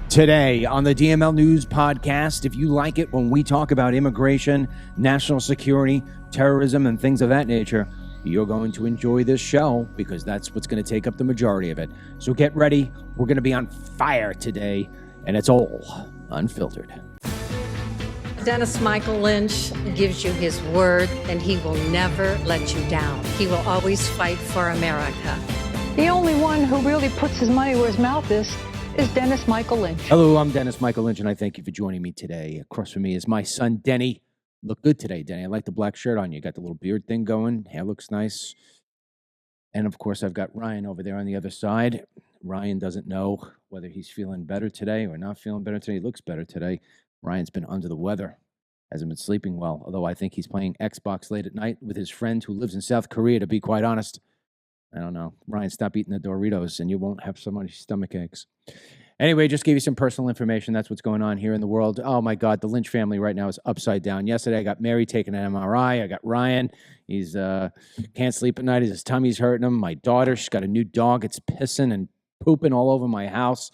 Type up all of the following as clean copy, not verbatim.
Today on the DML News Podcast, if you like it when we talk about immigration, national security, terrorism, and things of that nature, you're going to enjoy this show because that's what's going to take up the majority of it. So get ready. We're going to be on fire today, and it's all unfiltered. Dennis Michael Lynch gives you his word, and he will never let you down. He will always fight for America. The only one who really puts his money where his mouth is Dennis Michael Lynch. Hello, I'm Dennis Michael Lynch, and I thank you for joining me today. Across from me is my son, Denny. Look good today, Denny. I like the black shirt on you. Got the little beard thing going. Hair looks nice. And, of course, I've got Ryan over there on the other side. Ryan doesn't know whether he's feeling better today or not feeling better today. He looks better today. Ryan's been under the weather. Hasn't been sleeping well, although I think he's playing Xbox late at night with his friend who lives in South Korea, to be quite honest. I don't know. Ryan, stop eating the Doritos and you won't have so much stomach aches. Anyway, just gave you some personal information. That's what's going on here in the world. Oh, my God. The Lynch family right now is upside down. Yesterday, I got Mary taking an MRI. I got Ryan. He's can't sleep at night. His tummy's hurting him. My daughter, she's got a new dog. It's pissing and pooping all over my house.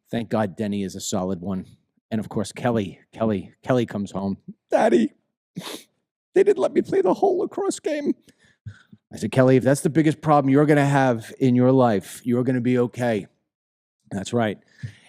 Thank God Denny is a solid one. And, of course, Kelly comes home. Daddy, they didn't let me play the whole lacrosse game. I said, Kelly, if that's the biggest problem you're going to have in your life, you're going to be okay. That's right.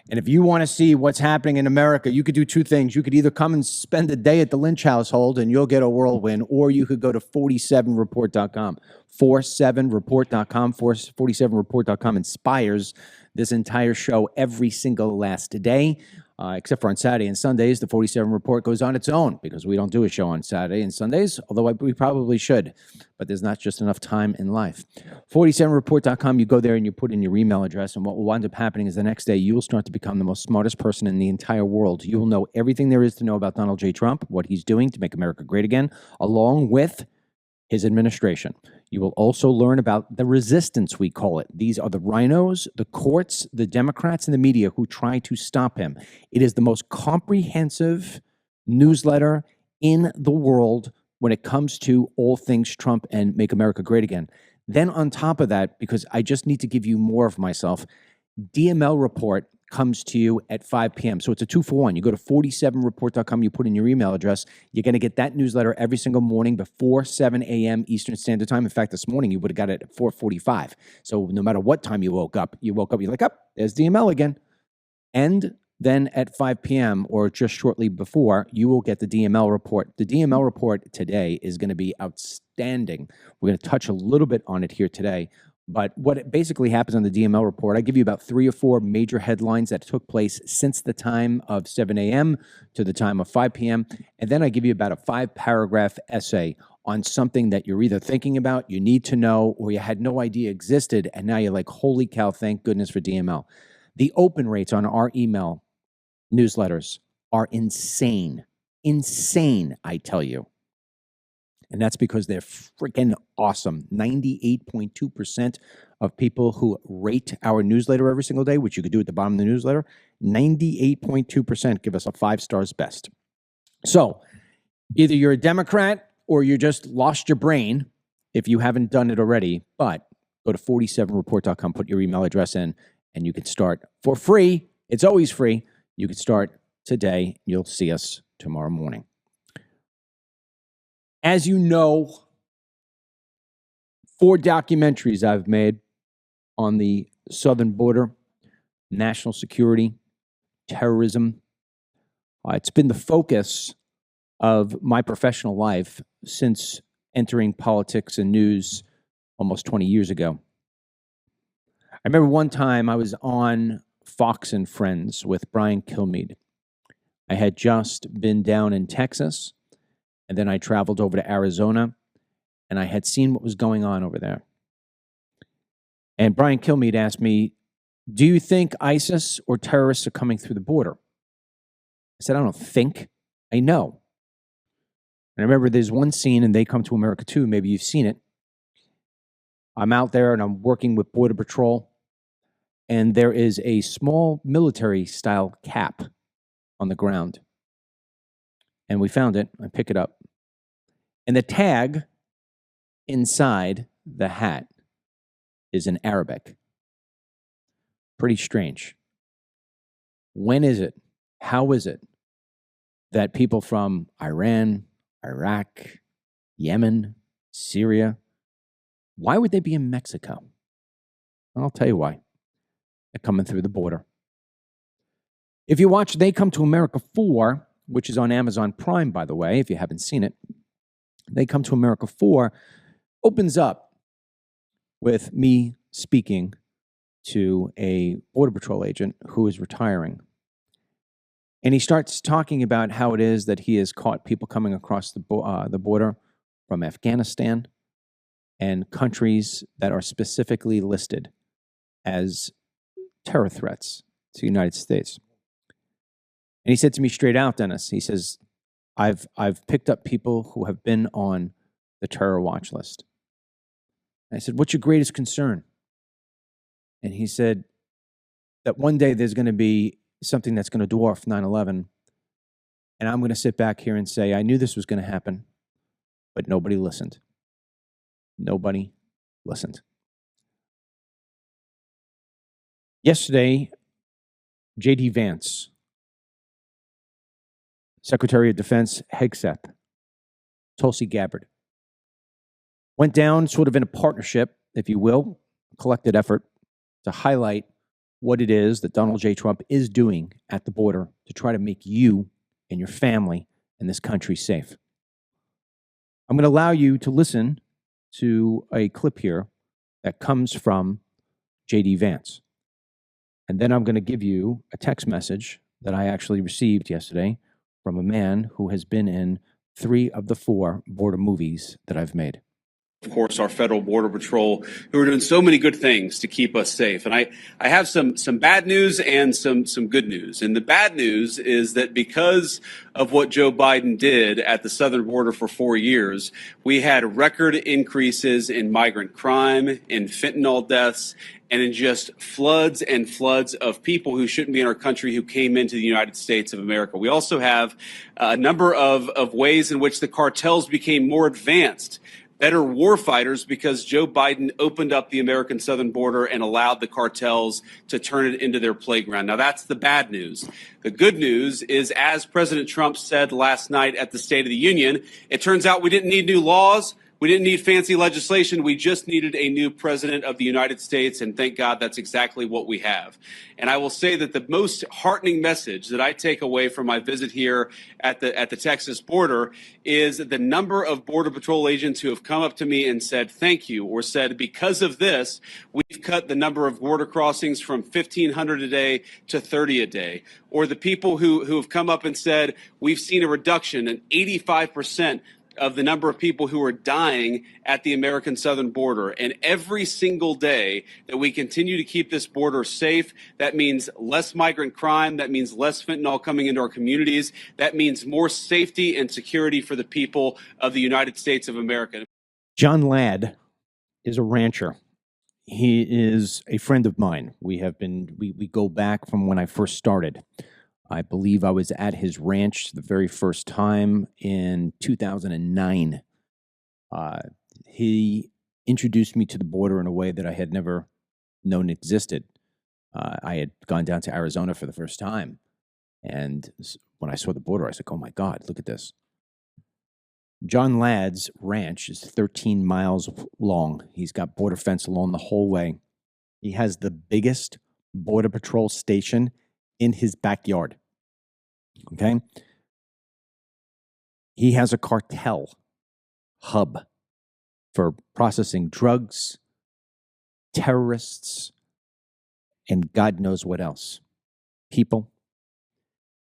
And if you want to see what's happening in America, you could do two things. You could either come and spend a day at the Lynch household and you'll get a whirlwind, or you could go to 47report.com. 47report.com. 47report.com inspires this entire show every single last day. Except for on Saturday and Sundays, the 47 Report goes on its own because we don't do a show on Saturday and Sundays, although we probably should, but there's not just enough time in life. 47report.com, you go there and you put in your email address, and what will wind up happening is the next day you will start to become the most smartest person in the entire world. You will know everything there is to know about Donald J. Trump, what he's doing to make America great again, along with his administration. You will also learn about the resistance, we call it. These are the rhinos, the courts, the Democrats, and the media who try to stop him. It is the most comprehensive newsletter in the world when it comes to all things Trump and make America great again. Then on top of that, because I just need to give you more of myself, DML Report comes to you at 5 p.m. So it's a 2-for-1. You go to 47report.com, you put in your email address. You're going to get that newsletter every single morning before 7 a.m. Eastern Standard Time. In fact, this morning you would have got it at 4:45. So no matter what time you woke up, you're like, there's DML again. And then at 5 p.m. or just shortly before, you will get the DML report. The DML report today is going to be outstanding. We're going to touch a little bit on it here today. But what basically happens on the DML report, I give you about 3 or 4 major headlines that took place since the time of 7 a.m. to the time of 5 p.m. And then I give you about a 5-paragraph essay on something that you're either thinking about, you need to know, or you had no idea existed, and now you're like, holy cow, thank goodness for DML. The open rates on our email newsletters are insane. Insane, I tell you. And that's because they're freaking awesome. 98.2% of people who rate our newsletter every single day, which you could do at the bottom of the newsletter, 98.2% give us a 5 stars best. So either you're a Democrat or you just lost your brain if you haven't done it already. But go to 47report.com, put your email address in, and you can start for free. It's always free. You can start today. You'll see us tomorrow morning. As you know, 4 documentaries I've made on the southern border, national security, terrorism. It's been the focus of my professional life since entering politics and news almost 20 years ago. I remember one time I was on Fox and Friends with Brian Kilmeade. I had just been down in Texas. And then I traveled over to Arizona, and I had seen what was going on over there. And Brian Kilmeade asked me, do you think ISIS or terrorists are coming through the border? I said, I don't think. I know. And I remember there's one scene, and They Come to America Too. Maybe you've seen it. I'm out there, and I'm working with Border Patrol, and there is a small military-style cap on the ground. And we found it. I pick it up. And the tag inside the hat is in Arabic. Pretty strange. When is it? How is it that people from Iran, Iraq, Yemen, Syria, why would they be in Mexico? I'll tell you why. They're coming through the border. If you watch They Come to America 4, which is on Amazon Prime, by the way, if you haven't seen it, They Come to America 4 opens up with me speaking to a Border Patrol agent who is retiring. And he starts talking about how it is that he has caught people coming across the border from Afghanistan and countries that are specifically listed as terror threats to the United States. And he said to me straight out, Dennis, he says, I've picked up people who have been on the terror watch list. And I said, what's your greatest concern? And he said that one day there's going to be something that's going to dwarf 9/11. And I'm going to sit back here and say, I knew this was going to happen, but nobody listened. Nobody listened. Yesterday, J.D. Vance, Secretary of Defense Hegseth, Tulsi Gabbard, went down sort of in a partnership, if you will, collected effort to highlight what it is that Donald J. Trump is doing at the border to try to make you and your family and this country safe. I'm going to allow you to listen to a clip here that comes from J.D. Vance. And then I'm going to give you a text message that I actually received yesterday from a man who has been in 3 of the 4 border movies that I've made. Of course, our federal border patrol, who are doing so many good things to keep us safe. And I have some bad news and some good news. And the bad news is that because of what Joe Biden did at the southern border for 4 years, we had record increases in migrant crime, in fentanyl deaths, and in just floods and floods of people who shouldn't be in our country who came into the United States of America. We also have a number of ways in which the cartels became more advanced, better war fighters, because Joe Biden opened up the American southern border and allowed the cartels to turn it into their playground. Now, that's the bad news. The good news is, as President Trump said last night at the State of the Union, it turns out we didn't need new laws. We didn't need fancy legislation. We just needed a new president of the United States, and thank God that's exactly what we have. And I will say that the most heartening message that I take away from my visit here at the Texas border is the number of Border Patrol agents who have come up to me and said thank you, or said because of this, we've cut the number of border crossings from 1,500 a day to 30 a day. Or the people who have come up and said we've seen a reduction, an 85% of the number of people who are dying at the American southern border. And every single day that we continue to keep this border safe, that means less migrant crime, that means less fentanyl coming into our communities, that means more safety and security for the people of the United States of America. John Ladd is a rancher. He is a friend of mine. We go back from when I first started. I believe I was at his ranch the very first time in 2009. He introduced me to the border in a way that I had never known existed. I had gone down to Arizona for the first time. And when I saw the border, I said, oh my God, look at this. John Ladd's ranch is 13 miles long. He's got border fence along the whole way. He has the biggest Border Patrol station in his backyard. Okay? He has a cartel hub for processing drugs, terrorists, and God knows what else. People.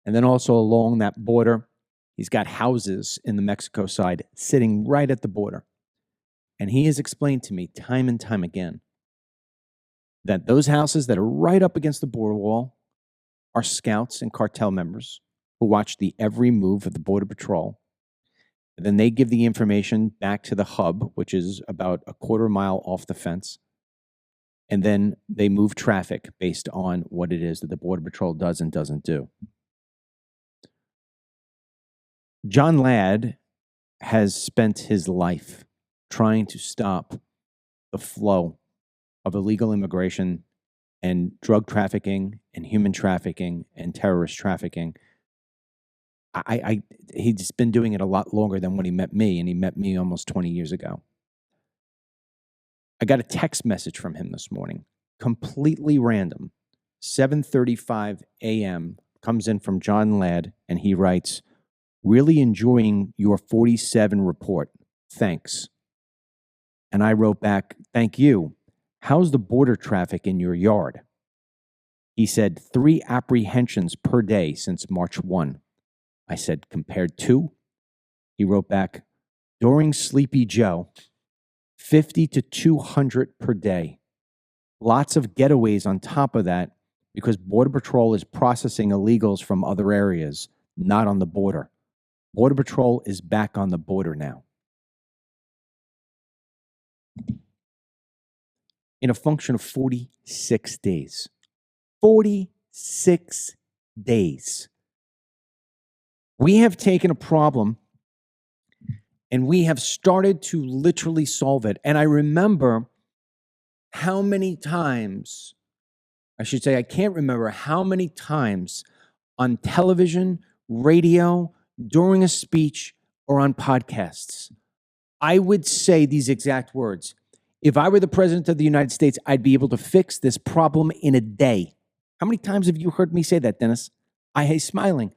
And then also along that border, he's got houses in the Mexico side sitting right at the border. And he has explained to me time and time again that those houses that are right up against the border wall are scouts and cartel members who watch the every move of the Border Patrol. And then they give the information back to the hub, which is about a quarter mile off the fence. And then they move traffic based on what it is that the Border Patrol does and doesn't do. John Ladd has spent his life trying to stop the flow of illegal immigration and drug trafficking and human trafficking and terrorist trafficking. He's been doing it a lot longer than when he met me, and he met me almost 20 years ago. I got a text message from him this morning, completely random, 7:35 a.m., comes in from John Ladd, and he writes, "Really enjoying your 47 report. Thanks." And I wrote back, "Thank you. How's the border traffic in your yard?" He said, 3 apprehensions per day since March 1. I said, "Compared to?" He wrote back, "During Sleepy Joe, 50 to 200 per day. Lots of getaways on top of that because Border Patrol is processing illegals from other areas, not on the border. Border Patrol is back on the border now." In a function of 46 days. 46 days. We have taken a problem and we have started to literally solve it. And I remember how many times, I should say, I can't remember how many times on television, radio, during a speech, or on podcasts, I would say these exact words. If I were the president of the United States, I'd be able to fix this problem in a day. How many times have you heard me say that, Dennis? I hate smiling.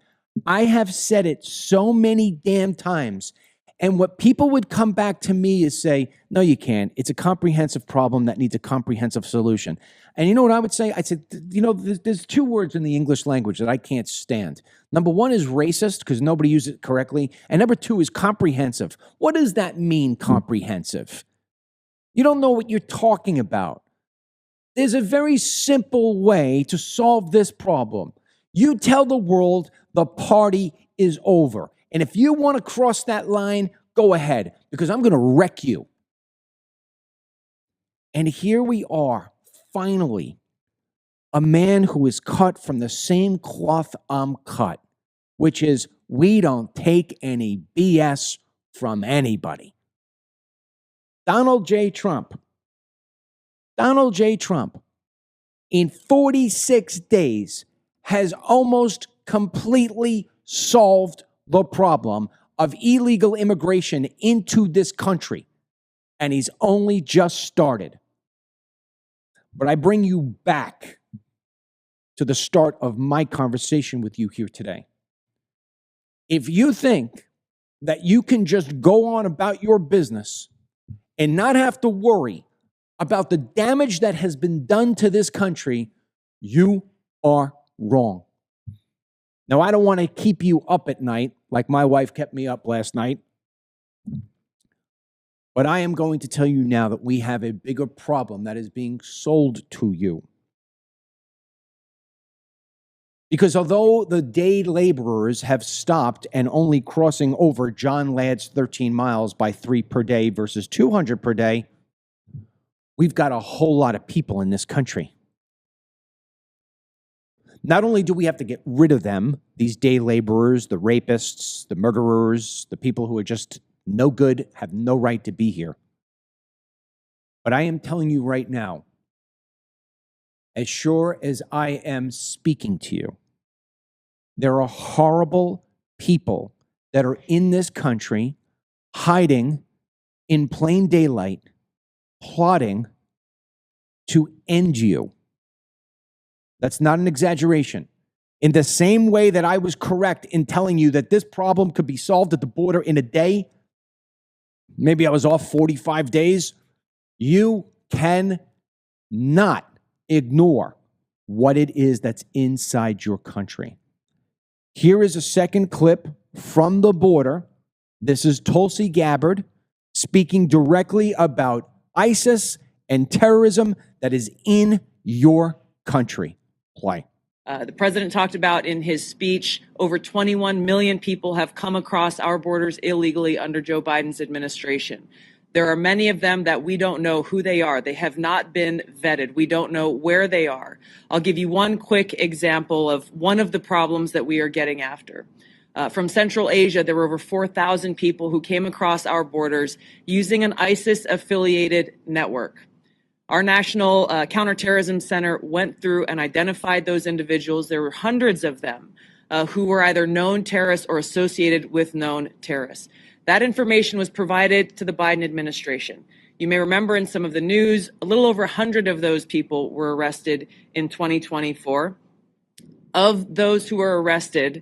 I have said it so many damn times. And what people would come back to me is say, "No, you can't. It's a comprehensive problem that needs a comprehensive solution." And you know what I would say? I'd say, there's 2 words in the English language that I can't stand. Number 1 is racist, because nobody uses it correctly. And number 2 is comprehensive. What does that mean, comprehensive? You don't know what you're talking about. There's a very simple way to solve this problem. You tell the world the party is over. And if you want to cross that line, go ahead, because I'm going to wreck you. And here we are, finally, a man who is cut from the same cloth I'm cut, which is we don't take any BS from anybody. Donald J. Trump, in 46 days, has almost completely solved the problem of illegal immigration into this country. And he's only just started. But I bring you back to the start of my conversation with you here today. If you think that you can just go on about your business and not have to worry about the damage that has been done to this country, you are wrong. Now, I don't want to keep you up at night like my wife kept me up last night, but I am going to tell you now that we have a bigger problem that is being sold to you. Because although the day laborers have stopped and only crossing over John Ladd's 13 miles by 3 per day versus 200 per day, we've got a whole lot of people in this country. Not only do we have to get rid of them, these day laborers, the rapists, the murderers, the people who are just no good, have no right to be here. But I am telling you right now, as sure as I am speaking to you, there are horrible people that are in this country hiding in plain daylight, plotting to end you. That's not an exaggeration. In the same way that I was correct in telling you that this problem could be solved at the border in a day, maybe I was off 45 days, you can not ignore what it is that's inside your country. Here is a second clip from the border. This is Tulsi Gabbard speaking directly about ISIS and terrorism that is in your country. Play. The president talked about in his speech, over 21 million people have come across our borders illegally under Joe Biden's administration. There are many of them that we don't know who they are. They have not been vetted. We don't know where they are. I'll give you one quick example of one of the problems that we are getting after. From Central Asia, there were over 4,000 people who came across our borders using an ISIS-affiliated network. Our National Counterterrorism Center went through and identified those individuals. There were hundreds of them who were either known terrorists or associated with known terrorists. That information was provided to the Biden administration. You may remember in some of the news, a little over 100 of those people were arrested in 2024. Of those who were arrested,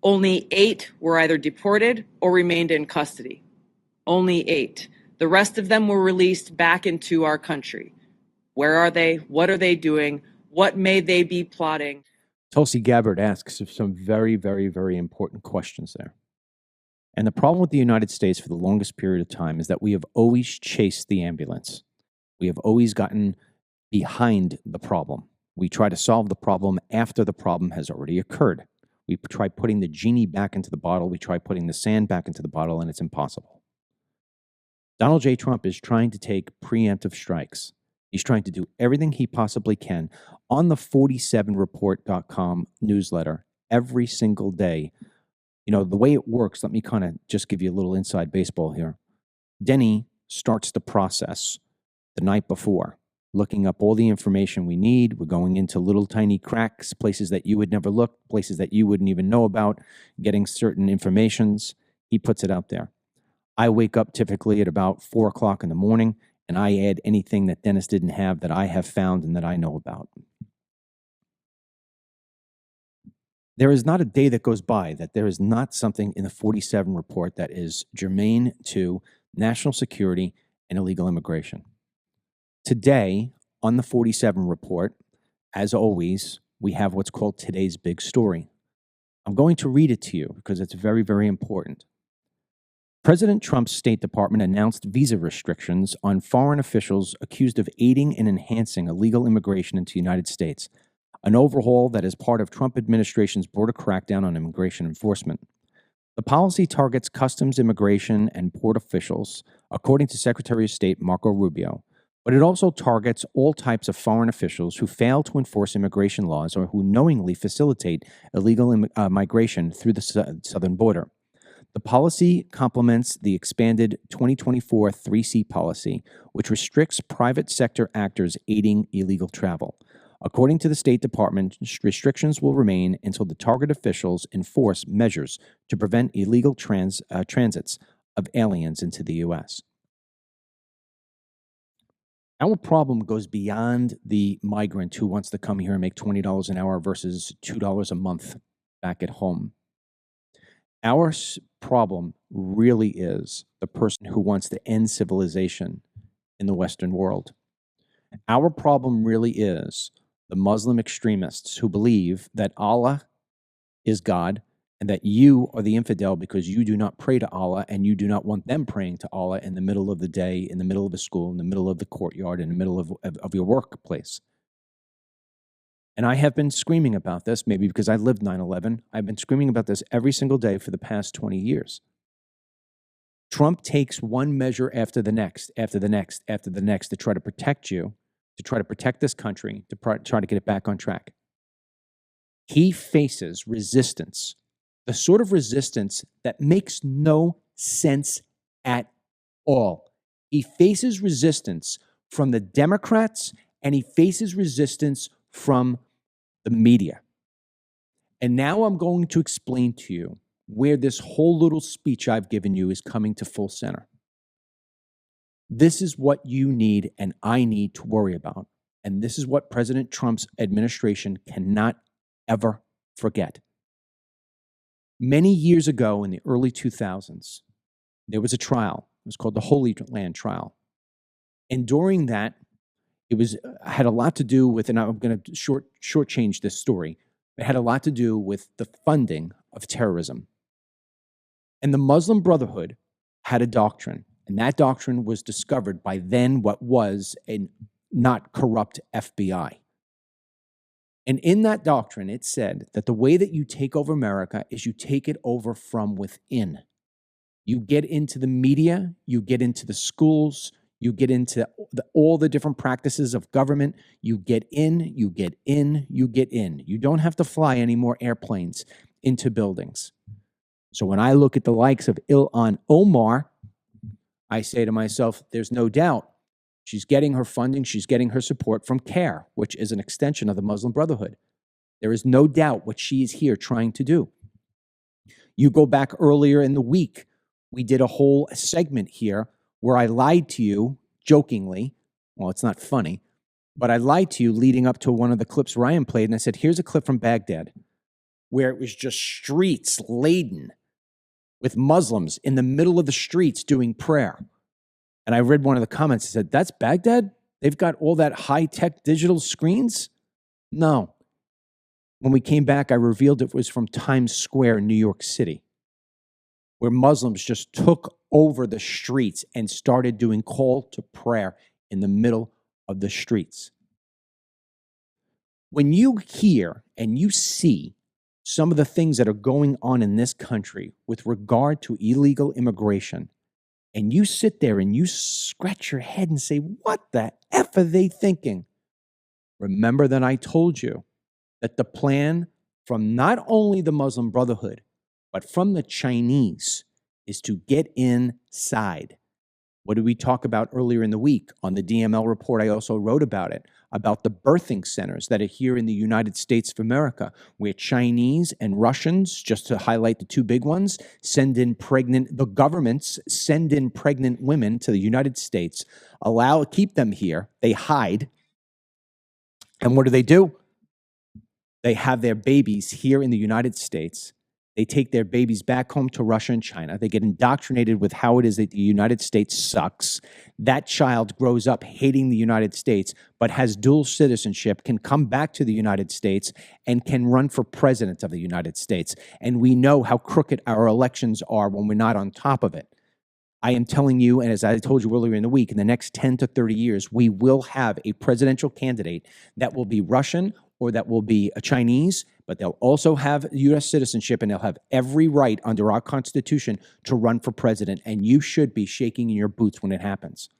only 8 were either deported or remained in custody. Only 8. The rest of them were released back into our country. Where are they? What are they doing? What may they be plotting? Tulsi Gabbard asks some very, very, very important questions there. And the problem with the United States for the longest period of time is that we have always chased the ambulance. We have always gotten behind the problem. We try to solve the problem after the problem has already occurred. We try putting the genie back into the bottle. We try putting the sand back into the bottle, and it's impossible. Donald J. Trump is trying to take preemptive strikes. He's trying to do everything he possibly can on the 47report.com newsletter every single day. You know, the way it works, let me kind of just give you a little inside baseball here. Denny starts the process the night before, looking up all the information we need. We're going into little tiny cracks, places that you would never look, places that you wouldn't even know about, getting certain informations. He puts it out there. I wake up typically at about 4 o'clock in the morning, and I add anything that Dennis didn't have that I have found and that I know about. There is not a day that goes by that there is not something in the 47 report that is germane to national security and illegal immigration. Today, on the 47 report, as always, we have what's called today's big story. I'm going to read it to you because it's very, very important. President Trump's State Department announced visa restrictions on foreign officials accused of aiding and enhancing illegal immigration into the United States, an overhaul that is part of Trump administration's border crackdown on immigration enforcement. The policy targets customs, immigration, and port officials, according to Secretary of State Marco Rubio, but it also targets all types of foreign officials who fail to enforce immigration laws or who knowingly facilitate illegal migration through the southern border. The policy complements the expanded 2024 3C policy, which restricts private sector actors aiding illegal travel. According to the State Department, restrictions will remain until the target officials enforce measures to prevent illegal transits of aliens into the U.S. Our problem goes beyond the migrant who wants to come here and make $20 an hour versus $2 a month back at home. Our problem really is the person who wants to end civilization in the Western world. Our problem really is the Muslim extremists who believe that Allah is God and that you are the infidel because you do not pray to Allah and you do not want them praying to Allah in the middle of the day, in the middle of the school, in the middle of the courtyard, in the middle of your workplace. And I have been screaming about this, maybe because I lived 9/11. I've been screaming about this every single day for the past 20 years. Trump takes one measure after the next, after the next, after the next to try to protect you, to try to protect this country, to try to get it back on track. He faces resistance, the sort of resistance that makes no sense at all. He faces resistance from the Democrats, and he faces resistance from the media. And now I'm going to explain to you where this whole little speech I've given you is coming to full center. This is what you need and I need to worry about. And this is what President Trump's administration cannot ever forget. Many years ago in the early 2000s, there was a trial. It was called the Holy Land Trial. And during that, it had a lot to do with, and I'm going to shortchange this story, it had a lot to do with the funding of terrorism. And the Muslim Brotherhood had a doctrine, and that doctrine was discovered by then what was a not corrupt FBI. And in that doctrine, it said that the way that you take over America is you take it over from within. You get into the media, you get into the schools, you get into all the different practices of government. You get in, you get in, you get in. You don't have to fly any more airplanes into buildings. So when I look at the likes of Ilhan Omar, I say to myself, there's no doubt She's getting her funding, she's getting her support from CARE, which is an extension of the Muslim Brotherhood. There is no doubt what she is here trying to do. You go back earlier in the week, we did a whole segment here where I lied to you jokingly. Well, it's not funny, but I lied to you leading up to one of the clips Ryan played, and I said, here's a clip from Baghdad where it was just streets laden with Muslims in the middle of the streets doing prayer. And I read one of the comments and said, that's Baghdad? They've got all that high-tech digital screens? No. When we came back, I revealed it was from Times Square in New York City, where Muslims just took over the streets and started doing call to prayer in the middle of the streets. When you hear and you see some of the things that are going on in this country with regard to illegal immigration, and you sit there and you scratch your head and say, what the F are they thinking? Remember that I told you that the plan from not only the Muslim Brotherhood, but from the Chinese is to get inside. What did we talk about earlier in the week? On the DML report, I also wrote about it, about the birthing centers that are here in the United States of America, where Chinese and Russians, just to highlight the two big ones, the governments send in pregnant women to the United States, keep them here, they hide, and what do? They have their babies here in the United States. They take their babies back home to Russia and China. They get indoctrinated with how it is that the United States sucks. That child grows up hating the United States, but has dual citizenship, can come back to the United States, and can run for president of the United States. And we know how crooked our elections are when we're not on top of it. I am telling you, and as I told you earlier in the week, in the next 10 to 30 years, we will have a presidential candidate that will be Russian or that will be a Chinese, but they'll also have U.S. citizenship, and they'll have every right under our Constitution to run for president, and you should be shaking in your boots when it happens.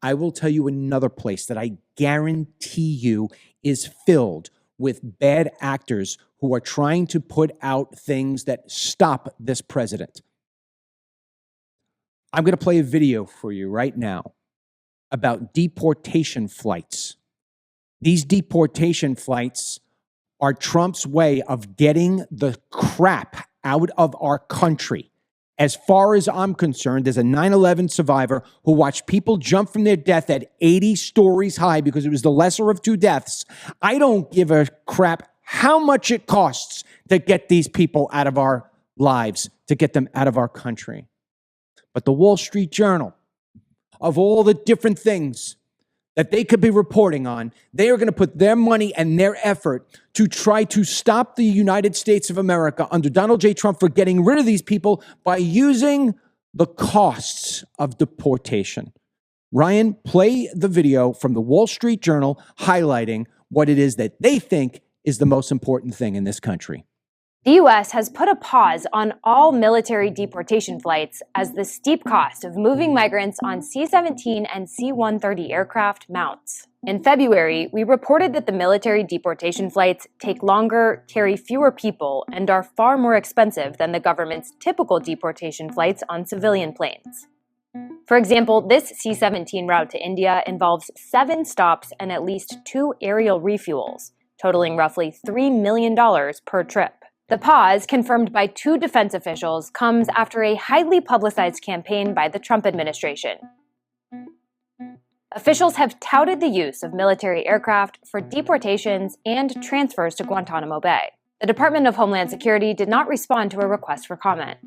I will tell you another place that I guarantee you is filled with bad actors who are trying to put out things that stop this president. I'm going to play a video for you right now about deportation flights. These deportation flights are Trump's way of getting the crap out of our country. As far as I'm concerned, there's a 9/11 survivor who watched people jump from their death at 80 stories high because it was the lesser of two deaths. I don't give a crap how much it costs to get these people out of our lives, to get them out of our country. But the Wall Street Journal, of all the different things that they could be reporting on, they are going to put their money and their effort to try to stop the United States of America under Donald J. Trump for getting rid of these people by using the costs of deportation. Ryan, play the video from the Wall Street Journal highlighting what it is that they think is the most important thing in this country. The U.S. has put a pause on all military deportation flights as the steep cost of moving migrants on C-17 and C-130 aircraft mounts. In February, we reported that the military deportation flights take longer, carry fewer people, and are far more expensive than the government's typical deportation flights on civilian planes. For example, this C-17 route to India involves 7 stops and at least 2 aerial refuels, totaling roughly $3 million per trip. The pause, confirmed by 2 defense officials, comes after a highly publicized campaign by the Trump administration. Officials have touted the use of military aircraft for deportations and transfers to Guantanamo Bay. The Department of Homeland Security did not respond to a request for comment.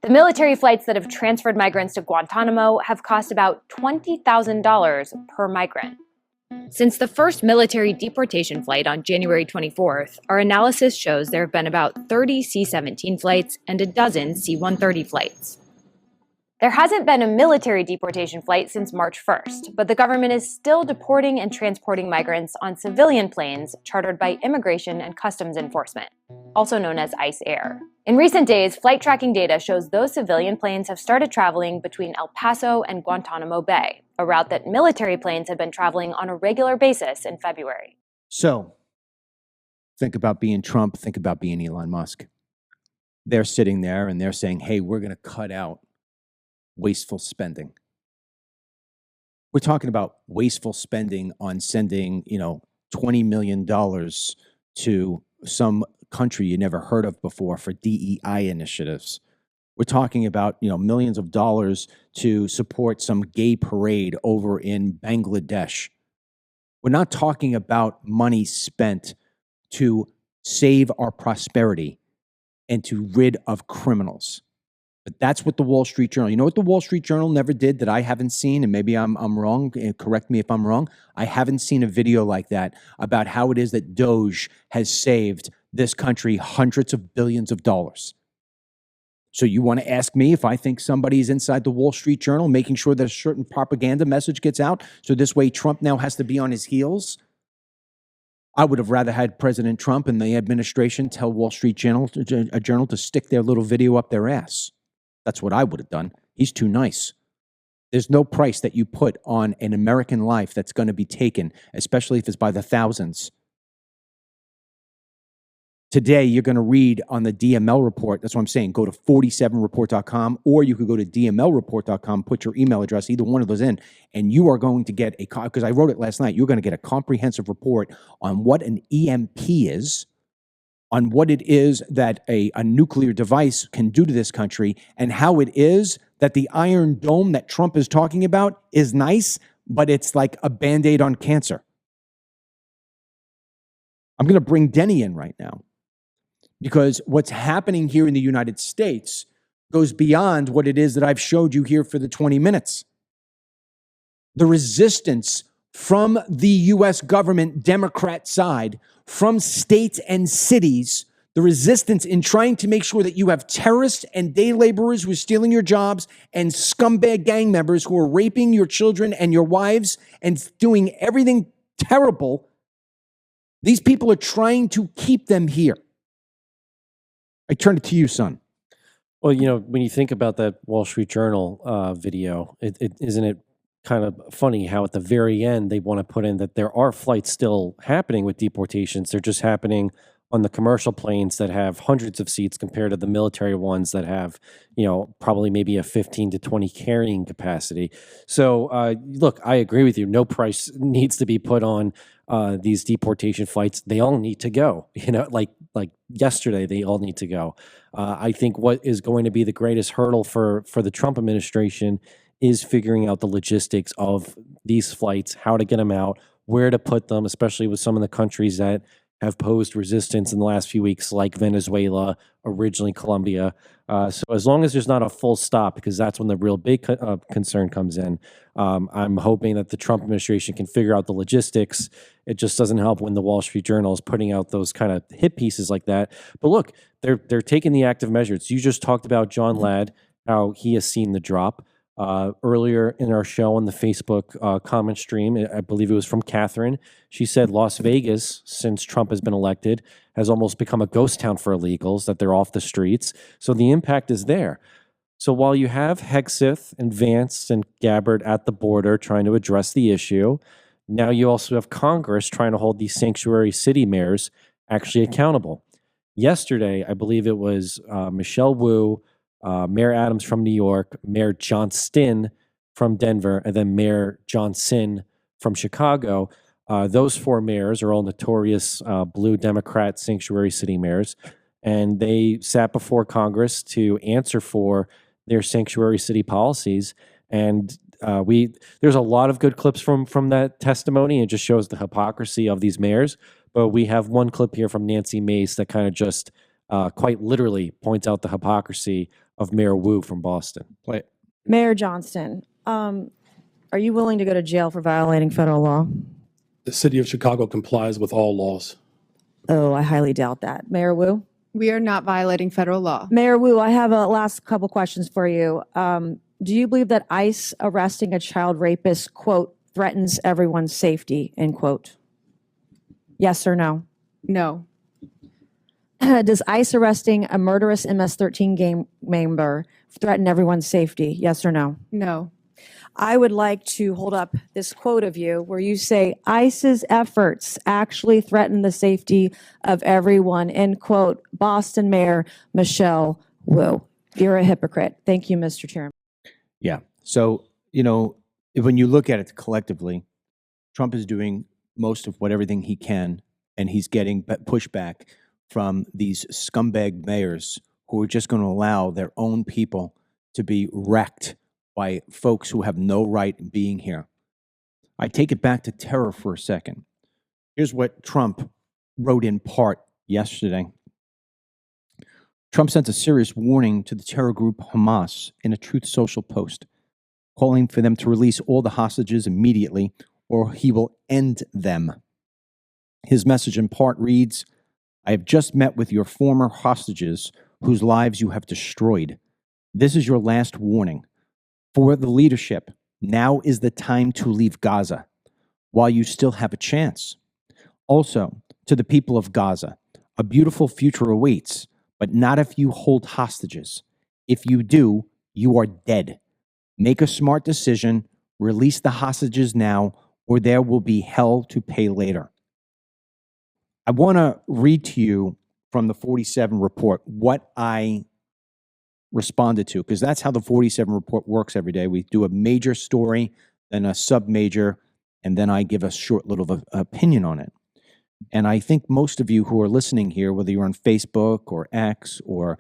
The military flights that have transferred migrants to Guantanamo have cost about $20,000 per migrant. Since the first military deportation flight on January 24th, our analysis shows there have been about 30 C-17 flights and a dozen C-130 flights. There hasn't been a military deportation flight since March 1st, but the government is still deporting and transporting migrants on civilian planes chartered by Immigration and Customs Enforcement, also known as ICE Air. In recent days, flight tracking data shows those civilian planes have started traveling between El Paso and Guantanamo Bay, a route that military planes had been traveling on a regular basis in February. So, think about being Trump, think about being Elon Musk. They're sitting there and they're saying, hey, we're going to cut out wasteful spending. We're talking about wasteful spending on sending, $20 million to some country you never heard of before for DEI initiatives. We're talking about, millions of dollars to support some gay parade over in Bangladesh. We're not talking about money spent to save our prosperity and to rid of criminals. But that's what the Wall Street Journal, you know what the Wall Street Journal never did that I haven't seen, and maybe I'm wrong, correct me if I'm wrong. I haven't seen a video like that about how it is that Doge has saved this country hundreds of billions of dollars. So you want to ask me if I think somebody's inside the Wall Street Journal making sure that a certain propaganda message gets out, so this way Trump now has to be on his heels? I would have rather had President Trump and the administration tell Wall Street Journal to stick their little video up their ass. That's what I would have done. He's too nice. There's no price that you put on an American life that's going to be taken, especially if it's by the thousands. Today, you're going to read on the DML report. That's what I'm saying. Go to 47report.com, or you could go to dmlreport.com, put your email address, either one of those in, and you are going to get because I wrote it last night, you're going to get a comprehensive report on what an EMP is, on what it is that a nuclear device can do to this country, and how it is that the Iron Dome that Trump is talking about is nice, but it's like a Band-Aid on cancer. I'm going to bring Denny in right now, because what's happening here in the United States goes beyond what it is that I've showed you here for the 20 minutes. The resistance from the U.S. government Democrat side, from states and cities, the resistance in trying to make sure that you have terrorists and day laborers who are stealing your jobs and scumbag gang members who are raping your children and your wives and doing everything terrible. These people are trying to keep them here. I turn it to you, son. Well, when you think about that Wall Street Journal video, isn't it kind of funny how at the very end they want to put in that there are flights still happening with deportations. They're just happening on the commercial planes that have hundreds of seats compared to the military ones that have, probably maybe a 15 to 20 carrying capacity. So, look, I agree with you. No price needs to be put on these deportation flights. They all need to go. Like yesterday, they all need to go. I think what is going to be the greatest hurdle for the Trump administration is figuring out the logistics of these flights, how to get them out, where to put them, especially with some of the countries that have posed resistance in the last few weeks, like Venezuela, originally Colombia. So as long as there's not a full stop, because that's when the real big concern comes in, I'm hoping that the Trump administration can figure out the logistics. It just doesn't help when the Wall Street Journal is putting out those kind of hit pieces like that. But look, they're taking the active measures. You just talked about John Ladd, how he has seen the drop. Earlier in our show on the Facebook comment stream, I believe it was from Catherine. She said Las Vegas, since Trump has been elected, has almost become a ghost town for illegals, that they're off the streets. So the impact is there. So while you have Hegseth and Vance and Gabbard at the border trying to address the issue, now you also have Congress trying to hold these sanctuary city mayors actually accountable. Yesterday, I believe it was Michelle Wu, Mayor Adams from New York, Mayor Johnston from Denver, and then Mayor Johnson from Chicago. Those four mayors are all notorious blue Democrat sanctuary city mayors, and they sat before Congress to answer for their sanctuary city policies. And there's a lot of good clips from that testimony. It just shows the hypocrisy of these mayors. But we have one clip here from Nancy Mace that kind of just quite literally points out the hypocrisy of Mayor Wu from Boston. Play it. Mayor Johnston, are you willing to go to jail for violating federal law? The city of Chicago complies with all laws. Oh, I highly doubt that. Mayor Wu? We are not violating federal law. Mayor Wu, I have a last couple questions for you. Do you believe that ICE arresting a child rapist, quote, threatens everyone's safety, end quote? Yes or no? No. Does ICE arresting a murderous MS-13 gang member threaten everyone's safety? Yes or no? No. I would like to hold up this quote of you where you say ICE's efforts actually threaten the safety of everyone, end quote, Boston Mayor Michelle Wu. You're a hypocrite. Thank you, Mr. Chairman. Yeah. So, when you look at it collectively, Trump is doing most of everything he can, and he's getting pushback from these scumbag mayors who are just going to allow their own people to be wrecked by folks who have no right being here. I take it back to terror for a second. Here's what Trump wrote in part yesterday. Trump sent a serious warning to the terror group Hamas in a Truth Social post, calling for them to release all the hostages immediately or he will end them. His message in part reads, I have just met with your former hostages whose lives you have destroyed. This is your last warning. For the leadership, now is the time to leave Gaza while you still have a chance. Also, to the people of Gaza, a beautiful future awaits, but not if you hold hostages. If you do, you are dead. Make a smart decision, release the hostages now, or there will be hell to pay later. I want to read to you from the 47 report what I responded to, because that's how the 47 report works every day. We do a major story, then a sub-major, and then I give a short little opinion on it. And I think most of you who are listening here, whether you're on Facebook or X or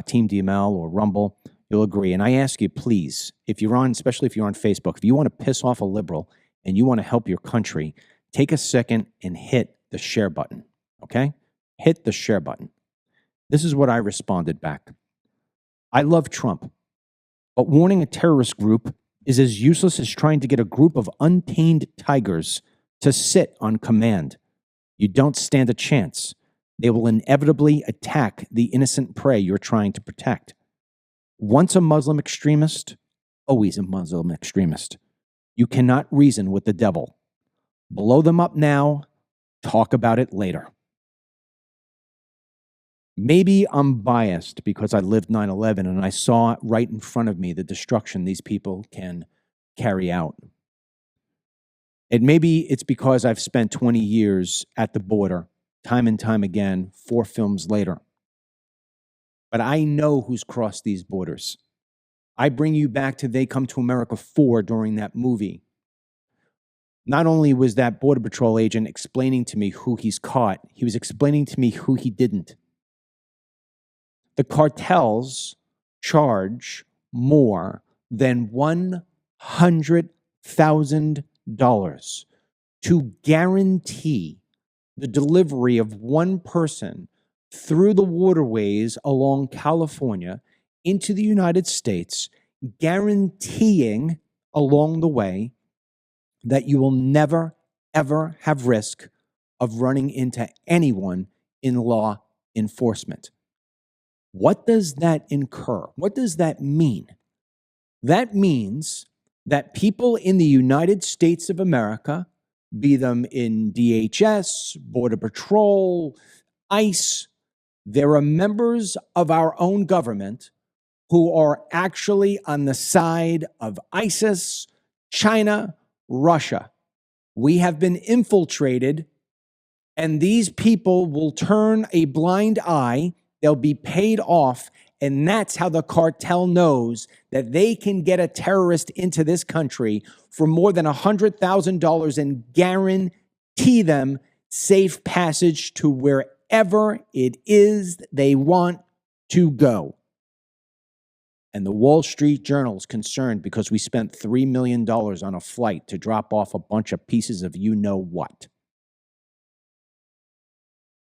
Team DML or Rumble, you'll agree. And I ask you, please, if you're on, especially if you're on Facebook, if you want to piss off a liberal and you want to help your country, take a second and hit the share button, okay? Hit the share button. This is what I responded back. I love Trump, but warning a terrorist group is as useless as trying to get a group of untamed tigers to sit on command. You don't stand a chance. They will inevitably attack the innocent prey you're trying to protect. Once a Muslim extremist, always a Muslim extremist. You cannot reason with the devil. Blow them up now, talk about it later. Maybe I'm biased because I lived 9/11 and I saw right in front of me the destruction these people can carry out. And maybe it's because I've spent 20 years at the border, time and time again, 4 films later. But I know who's crossed these borders. I bring you back to They Come to America 4 during that movie. Not only was that Border Patrol agent explaining to me who he's caught, he was explaining to me who he didn't. The cartels charge more than $100,000 to guarantee the delivery of one person through the waterways along California into the United States, guaranteeing along the way that you will never, ever have risk of running into anyone in law enforcement. What does that incur? What does that mean? That means that people in the United States of America, be them in DHS, Border Patrol, ICE, there are members of our own government who are actually on the side of ISIS, China, Russia. We have been infiltrated, and these people will turn a blind eye. They'll be paid off, and that's how the cartel knows that they can get a terrorist into this country for more than $100,000 and guarantee them safe passage to wherever it is they want to go. And the Wall Street Journal is concerned because we spent $3 million on a flight to drop off a bunch of pieces of you-know-what.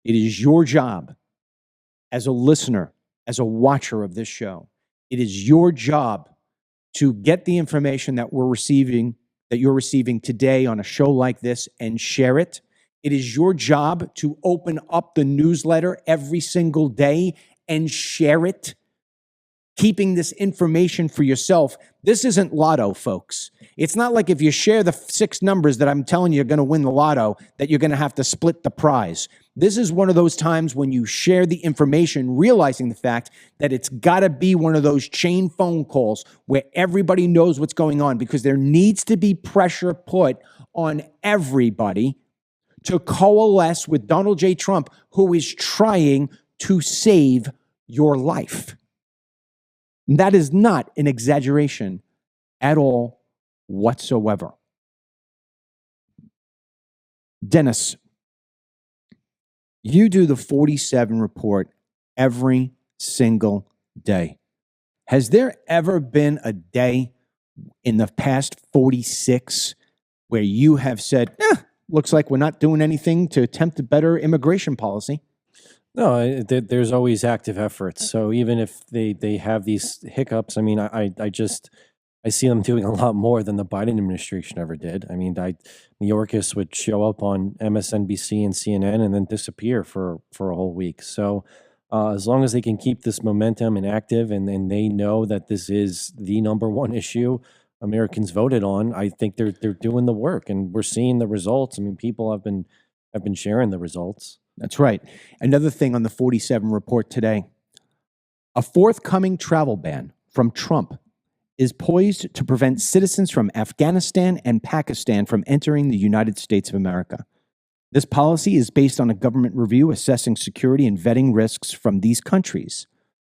It is your job as a listener, as a watcher of this show, it is your job to get the information that you're receiving today on a show like this and share it. It is your job to open up the newsletter every single day and share it, keeping this information for yourself. This isn't lotto, folks. It's not like if you share the 6 numbers that I'm telling you are going to win the lotto, that you're going to have to split the prize. This is one of those times when you share the information, realizing the fact that it's got to be one of those chain phone calls where everybody knows what's going on, because there needs to be pressure put on everybody to coalesce with Donald J. Trump, who is trying to save your life. That is not an exaggeration at all whatsoever. Dennis, you do the 47 report every single day. Has there ever been a day in the past 46 where you have said, looks like we're not doing anything to attempt a better immigration policy? No, there's always active efforts. So even if they have these hiccups, I mean, I see them doing a lot more than the Biden administration ever did. I mean, Mayorkas would show up on MSNBC and CNN and then disappear for a whole week. So as long as they can keep this momentum and active, and they know that this is the number one issue Americans voted on, I think they're doing the work, and we're seeing the results. I mean, people have been sharing the results. That's right. Another thing on the 47 report today, a forthcoming travel ban from Trump is poised to prevent citizens from Afghanistan and Pakistan from entering the United States of America. This policy is based on a government review assessing security and vetting risks from these countries.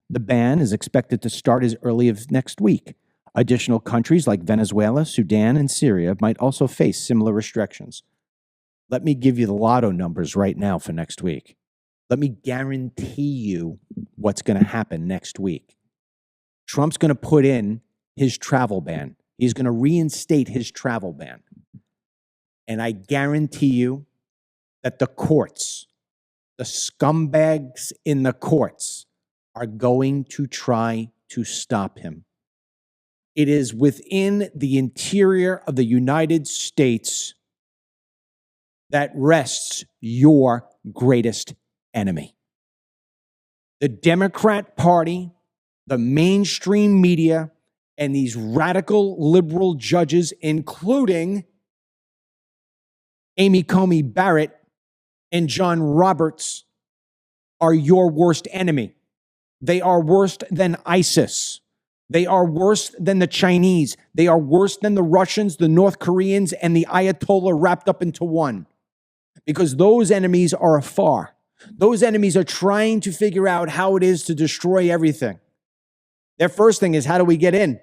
The ban is expected to start as early as next week. Additional countries like Venezuela, Sudan, and Syria might also face similar restrictions. Let me give you the lotto numbers right now for next week. Let me guarantee you what's going to happen next week. Trump's going to put in his travel ban. He's going to reinstate his travel ban. And I guarantee you that the courts, the scumbags in the courts, are going to try to stop him. It is within the interior of the United States that rests your greatest enemy. The Democrat Party, the mainstream media, and these radical liberal judges, including Amy Coney Barrett and John Roberts, are your worst enemy. They are worse than ISIS. They are worse than the Chinese. They are worse than the Russians, the North Koreans, and the Ayatollah wrapped up into one. Because those enemies are afar. Those enemies are trying to figure out how it is to destroy everything. Their first thing is, how do we get in?